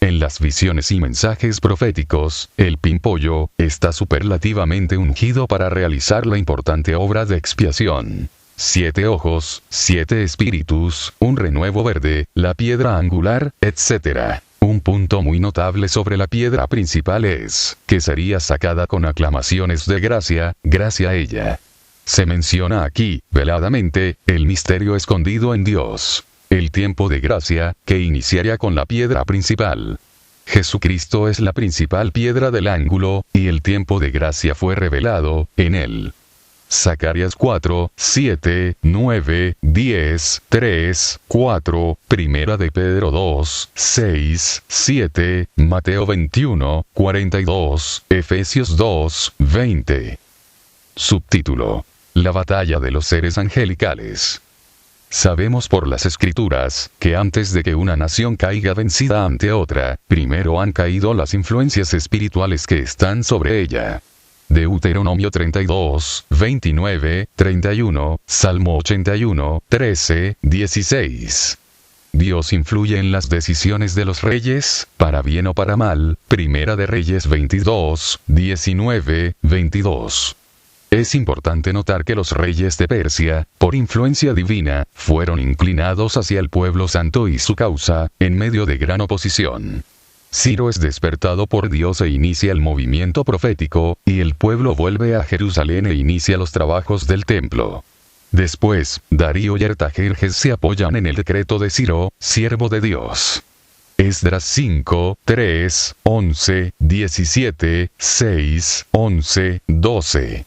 en las visiones y mensajes proféticos, el pimpollo está superlativamente ungido para realizar la importante obra de expiación. 7 ojos, 7 espíritus, un renuevo verde, la piedra angular, etc. Un punto muy notable sobre la piedra principal es que sería sacada con aclamaciones de gracia, gracia a ella. Se menciona aquí, veladamente, el misterio escondido en Dios. El tiempo de gracia, que iniciaría con la piedra principal. Jesucristo es la principal piedra del ángulo, y el tiempo de gracia fue revelado en él. Zacarías 4, 7, 9, 10, 3, 4, Primera de Pedro 2, 6, 7, Mateo 21, 42, Efesios 2, 20. Subtítulo: La batalla de los seres angelicales. Sabemos por las Escrituras, que antes de que una nación caiga vencida ante otra, primero han caído las influencias espirituales que están sobre ella. Deuteronomio 32, 29, 31, Salmo 81, 13, 16. Dios influye en las decisiones de los reyes, para bien o para mal, Primera de Reyes 22, 19, 22. Es importante notar que los reyes de Persia, por influencia divina, fueron inclinados hacia el pueblo santo y su causa, en medio de gran oposición. Ciro es despertado por Dios e inicia el movimiento profético, y el pueblo vuelve a Jerusalén e inicia los trabajos del templo. Después, Darío y Artajerjes se apoyan en el decreto de Ciro, siervo de Dios. Esdras 5, 3, 11, 17, 6, 11, 12.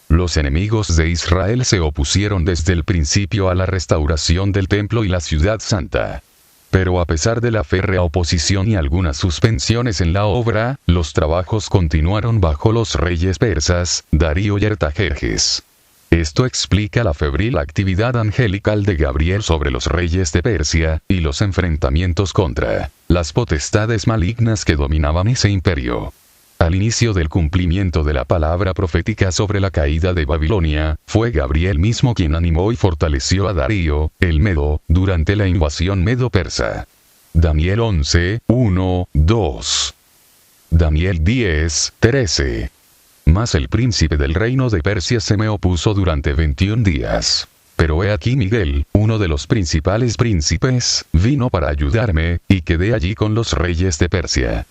Los enemigos de Israel se opusieron desde el principio a la restauración del templo y la ciudad santa. Pero a pesar de la férrea oposición y algunas suspensiones en la obra, los trabajos continuaron bajo los reyes persas, Darío y Artajerjes. Esto explica la febril actividad angelical de Gabriel sobre los reyes de Persia, y los enfrentamientos contra las potestades malignas que dominaban ese imperio. Al inicio del cumplimiento de la palabra profética sobre la caída de Babilonia, fue Gabriel mismo quien animó y fortaleció a Darío, el Medo, durante la invasión medo-persa. Daniel 11, 1, 2. Daniel 10, 13. Mas el príncipe del reino de Persia se me opuso durante 21 días. Pero he aquí Miguel, uno de los principales príncipes, vino para ayudarme, y quedé allí con los reyes de Persia.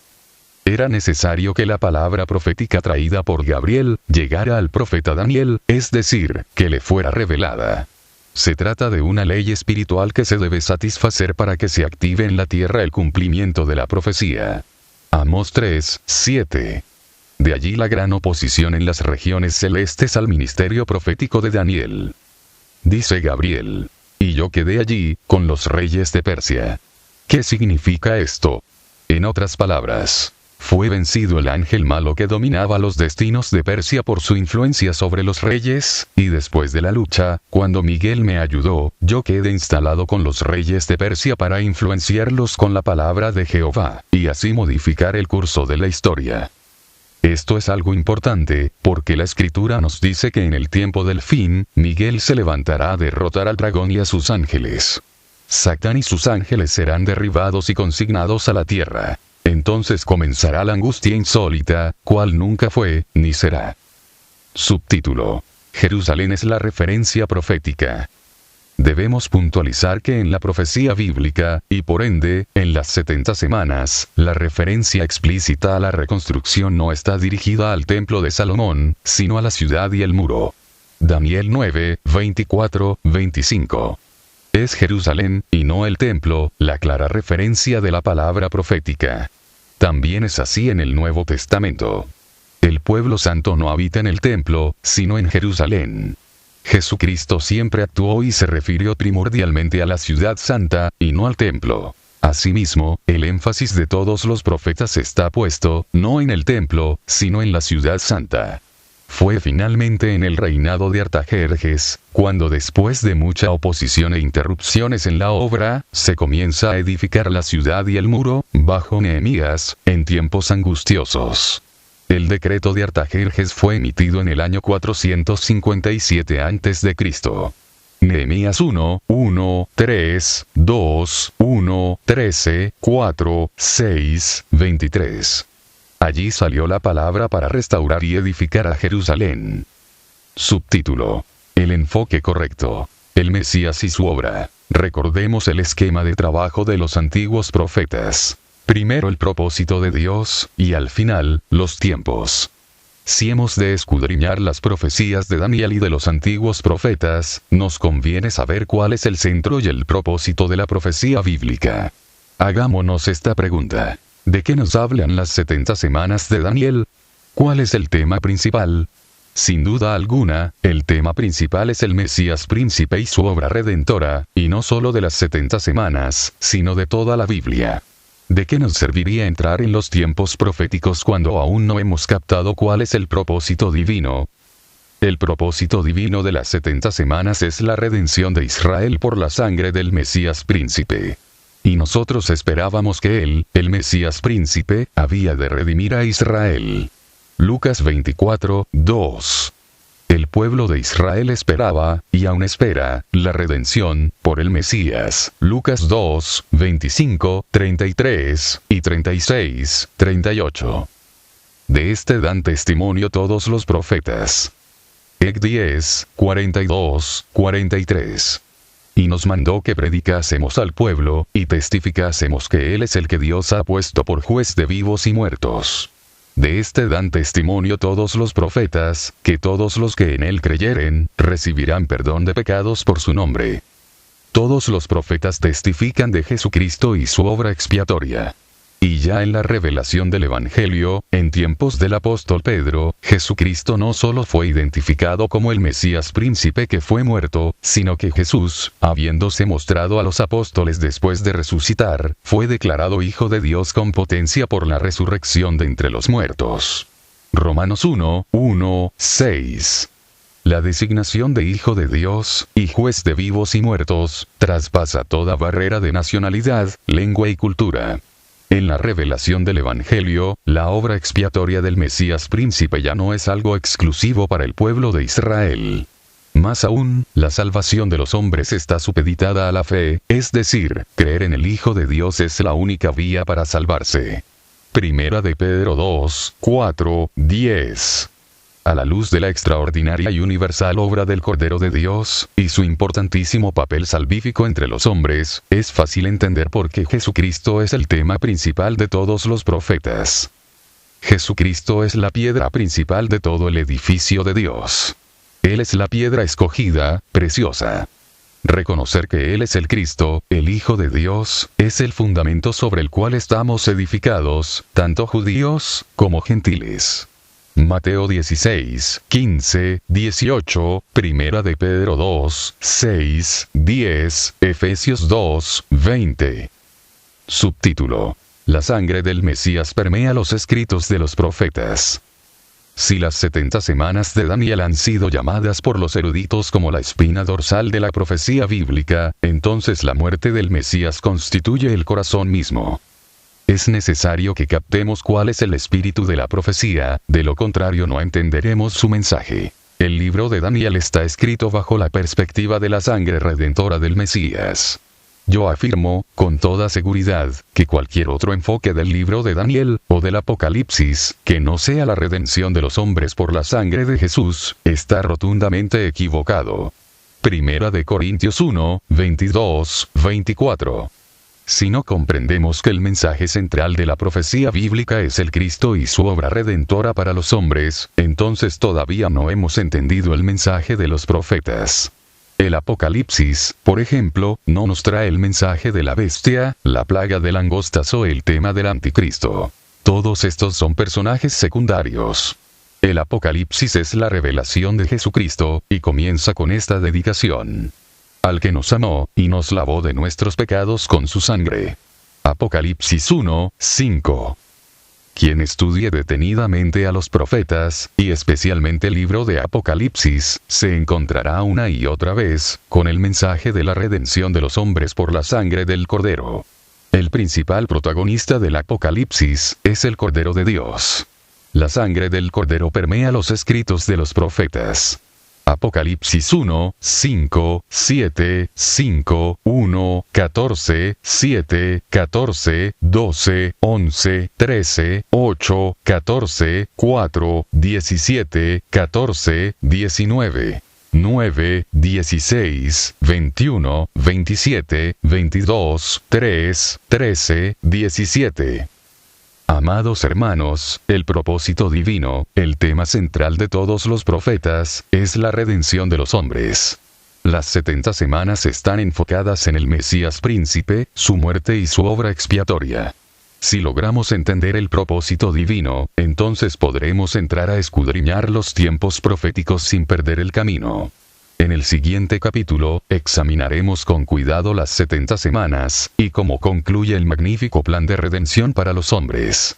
Era necesario que la palabra profética traída por Gabriel llegara al profeta Daniel, es decir, que le fuera revelada. Se trata de una ley espiritual que se debe satisfacer para que se active en la tierra el cumplimiento de la profecía. Amós 3, 7. De allí la gran oposición en las regiones celestes al ministerio profético de Daniel. Dice Gabriel: y yo quedé allí, con los reyes de Persia. ¿Qué significa esto? En otras palabras, fue vencido el ángel malo que dominaba los destinos de Persia por su influencia sobre los reyes, y después de la lucha, cuando Miguel me ayudó, yo quedé instalado con los reyes de Persia para influenciarlos con la palabra de Jehová, y así modificar el curso de la historia. Esto es algo importante, porque la Escritura nos dice que en el tiempo del fin, Miguel se levantará a derrotar al dragón y a sus ángeles. Satán y sus ángeles serán derribados y consignados a la tierra. Entonces comenzará la angustia insólita, cual nunca fue, ni será. Subtítulo: Jerusalén es la referencia profética. Debemos puntualizar que en la profecía bíblica, y por ende, en las 70 semanas, la referencia explícita a la reconstrucción no está dirigida al templo de Salomón, sino a la ciudad y el muro. Daniel 9, 24, 25. Es Jerusalén, y no el templo, la clara referencia de la palabra profética. También es así en el Nuevo Testamento. El pueblo santo no habita en el templo, sino en Jerusalén. Jesucristo siempre actuó y se refirió primordialmente a la ciudad santa, y no al templo. Asimismo, el énfasis de todos los profetas está puesto, no en el templo, sino en la ciudad santa. Fue finalmente en el reinado de Artajerjes, cuando después de mucha oposición e interrupciones en la obra, se comienza a edificar la ciudad y el muro, bajo Nehemías, en tiempos angustiosos. El decreto de Artajerjes fue emitido en el año 457 a.C. Nehemías 1, 1, 3, 2, 1, 13, 4, 6, 23. Allí salió la palabra para restaurar y edificar a Jerusalén. Subtítulo: El enfoque correcto. El Mesías y su obra. Recordemos el esquema de trabajo de los antiguos profetas. Primero el propósito de Dios, y al final, los tiempos. Si hemos de escudriñar las profecías de Daniel y de los antiguos profetas, nos conviene saber cuál es el centro y el propósito de la profecía bíblica. Hagámonos esta pregunta: ¿de qué nos hablan las 70 semanas de Daniel? ¿Cuál es el tema principal? Sin duda alguna, el tema principal es el Mesías príncipe y su obra redentora, y no solo de las 70 semanas, sino de toda la Biblia. ¿De qué nos serviría entrar en los tiempos proféticos cuando aún no hemos captado cuál es el propósito divino? El propósito divino de las 70 semanas es la redención de Israel por la sangre del Mesías príncipe. Y nosotros esperábamos que él, el Mesías príncipe, había de redimir a Israel. Lucas 24, 2. El pueblo de Israel esperaba, y aún espera, la redención, por el Mesías. Lucas 2, 25, 33, y 36, 38. De este dan testimonio todos los profetas. Ec 10, 42, 43. Y nos mandó que predicásemos al pueblo, y testificásemos que Él es el que Dios ha puesto por juez de vivos y muertos. De este dan testimonio todos los profetas, que todos los que en Él creyeren, recibirán perdón de pecados por su nombre. Todos los profetas testifican de Jesucristo y su obra expiatoria. Y ya en la revelación del Evangelio, en tiempos del apóstol Pedro, Jesucristo no solo fue identificado como el Mesías príncipe que fue muerto, sino que Jesús, habiéndose mostrado a los apóstoles después de resucitar, fue declarado Hijo de Dios con potencia por la resurrección de entre los muertos. Romanos 1, 1, 6. La designación de Hijo de Dios, y juez de vivos y muertos, traspasa toda barrera de nacionalidad, lengua y cultura. En la revelación del Evangelio, la obra expiatoria del Mesías príncipe ya no es algo exclusivo para el pueblo de Israel. Más aún, la salvación de los hombres está supeditada a la fe, es decir, creer en el Hijo de Dios es la única vía para salvarse. Primera de Pedro 2, 4, 10. A la luz de la extraordinaria y universal obra del Cordero de Dios, y su importantísimo papel salvífico entre los hombres, es fácil entender por qué Jesucristo es el tema principal de todos los profetas. Jesucristo es la piedra principal de todo el edificio de Dios. Él es la piedra escogida, preciosa. Reconocer que Él es el Cristo, el Hijo de Dios, es el fundamento sobre el cual estamos edificados, tanto judíos como gentiles. Mateo 16, 15, 18, Primera de Pedro 2, 6, 10, Efesios 2, 20. Subtítulo: La sangre del Mesías permea los escritos de los profetas. Si las 70 semanas de Daniel han sido llamadas por los eruditos como la espina dorsal de la profecía bíblica, entonces la muerte del Mesías constituye el corazón mismo. Es necesario que captemos cuál es el espíritu de la profecía, de lo contrario no entenderemos su mensaje. El libro de Daniel está escrito bajo la perspectiva de la sangre redentora del Mesías. Yo afirmo, con toda seguridad, que cualquier otro enfoque del libro de Daniel, o del Apocalipsis, que no sea la redención de los hombres por la sangre de Jesús, está rotundamente equivocado. Primera de Corintios 1, 22, 24. Si no comprendemos que el mensaje central de la profecía bíblica es el Cristo y su obra redentora para los hombres, entonces todavía no hemos entendido el mensaje de los profetas. El Apocalipsis, por ejemplo, no nos trae el mensaje de la bestia, la plaga de langostas o el tema del anticristo. Todos estos son personajes secundarios. El Apocalipsis es la revelación de Jesucristo, y comienza con esta dedicación: al que nos amó, y nos lavó de nuestros pecados con su sangre. Apocalipsis 1, 5. Quien estudie detenidamente a los profetas, y especialmente el libro de Apocalipsis, se encontrará una y otra vez, con el mensaje de la redención de los hombres por la sangre del Cordero. El principal protagonista del Apocalipsis, es el Cordero de Dios. La sangre del Cordero permea los escritos de los profetas. Apocalipsis 1, 5, 7, 5, 1, 14, 7, 14, 12, 11, 13, 8, 14, 4, 17, 14, 19. 9, 16, 21, 27, 22, 3, 13, 17. Amados hermanos, el propósito divino, el tema central de todos los profetas, es la redención de los hombres. Las 70 semanas están enfocadas en el Mesías príncipe, su muerte y su obra expiatoria. Si logramos entender el propósito divino, entonces podremos entrar a escudriñar los tiempos proféticos sin perder el camino. En el siguiente capítulo, examinaremos con cuidado las 70 semanas, y cómo concluye el magnífico plan de redención para los hombres.